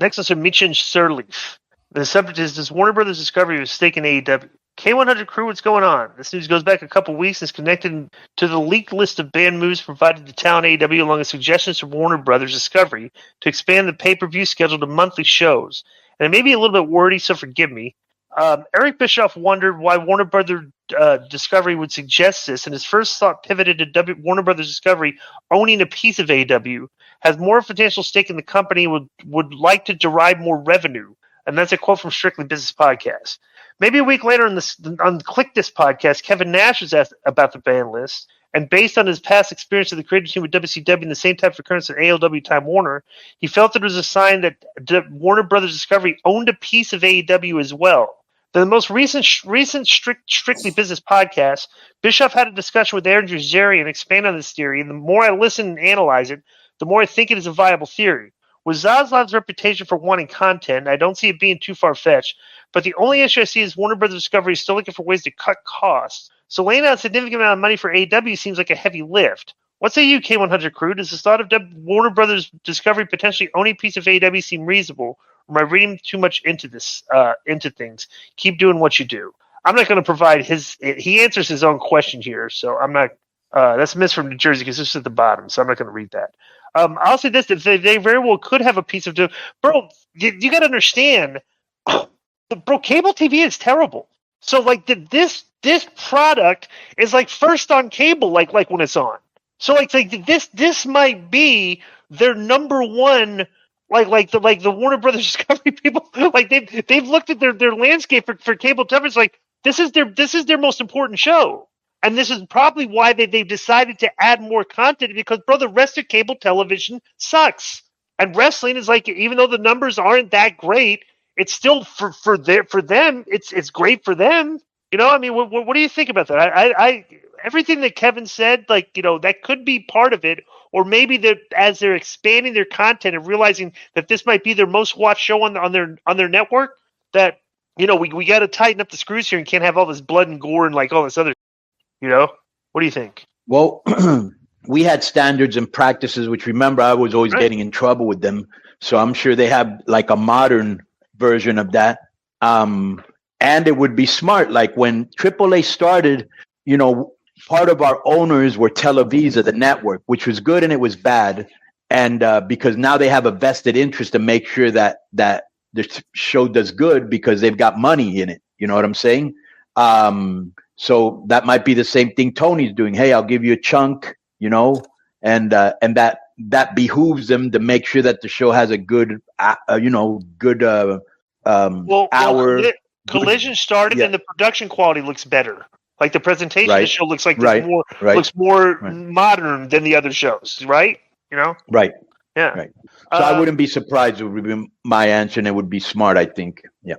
Next is from Michin Sirleaf. The subject is, does Warner Brothers Discovery have a stake in AEW? K100 crew, what's going on? This news goes back a couple weeks and is connected to the leaked list of banned moves provided to Talent AEW along with suggestions from Warner Brothers Discovery to expand the pay-per-view schedule to monthly shows. And it may be a little bit wordy, so forgive me. Eric Bischoff wondered why Warner Brothers Discovery would suggest this, and his first thought pivoted to Warner Brothers Discovery owning a piece of AEW, has more financial stake in the company, would like to derive more revenue. And that's a quote from Strictly Business Podcast. Maybe a week later on Click This Podcast, Kevin Nash was asked about the ban list, and based on his past experience of the creative team with WCW and the same type of occurrence at AEW Time Warner, he felt it was a sign that Warner Brothers Discovery owned a piece of AEW as well. The most recent Strictly Business Podcast, Bischoff had a discussion with Andrew Zeri and expanded on this theory, and the more I listen and analyze it, the more I think it is a viable theory. With Zaslav's reputation for wanting content, I don't see it being too far-fetched, but the only issue I see is Warner Brothers Discovery is still looking for ways to cut costs. So laying out a significant amount of money for AEW seems like a heavy lift. What say you, K100 crew? Does the thought of Warner Brothers Discovery potentially owning a piece of AEW seem reasonable? Or am I reading too much into this, into things? Keep doing what you do. I'm not going to provide he answers his own question here, so I'm not, that's Miss from New Jersey because this is at the bottom, so I'm not going to read that. I'll say this, that they very well could have a piece of, bro, you got to understand, bro, cable TV is terrible. So like this product is like first on cable, like when it's on. So like this might be their number one, like the Warner Brothers Discovery people, like they've looked at their landscape for cable television. Like this is their most important show. And this is probably why they've decided to add more content, because, bro, the rest of cable television sucks. And wrestling is like, even though the numbers aren't that great, it's still for them. It's great for them. You know, I mean, what do you think about that? I everything that Kevin said, like, you know, that could be part of it, or maybe that as they're expanding their content and realizing that this might be their most watched show on their network, that, you know, we got to tighten up the screws here and can't have all this blood and gore and like all this other. You know, what do you think? Well, we had standards and practices, which, remember, I was always getting in trouble with them. So I'm sure they have like a modern version of that. And it would be smart. Like when AAA started, you know, part of our owners were Televisa, the network, which was good and it was bad. And because now they have a vested interest to make sure that the show does good because they've got money in it. You know what I'm saying? So that might be the same thing Tony's doing. Hey, I'll give you a chunk, you know, and that behooves them to make sure that the show has a good, hour. Collision started and the production quality looks better. Like the presentation of the show looks like looks more modern than the other shows, right? You know? Right. Yeah. Right. So I wouldn't be surprised. It would be my answer, and it would be smart, I think. Yeah.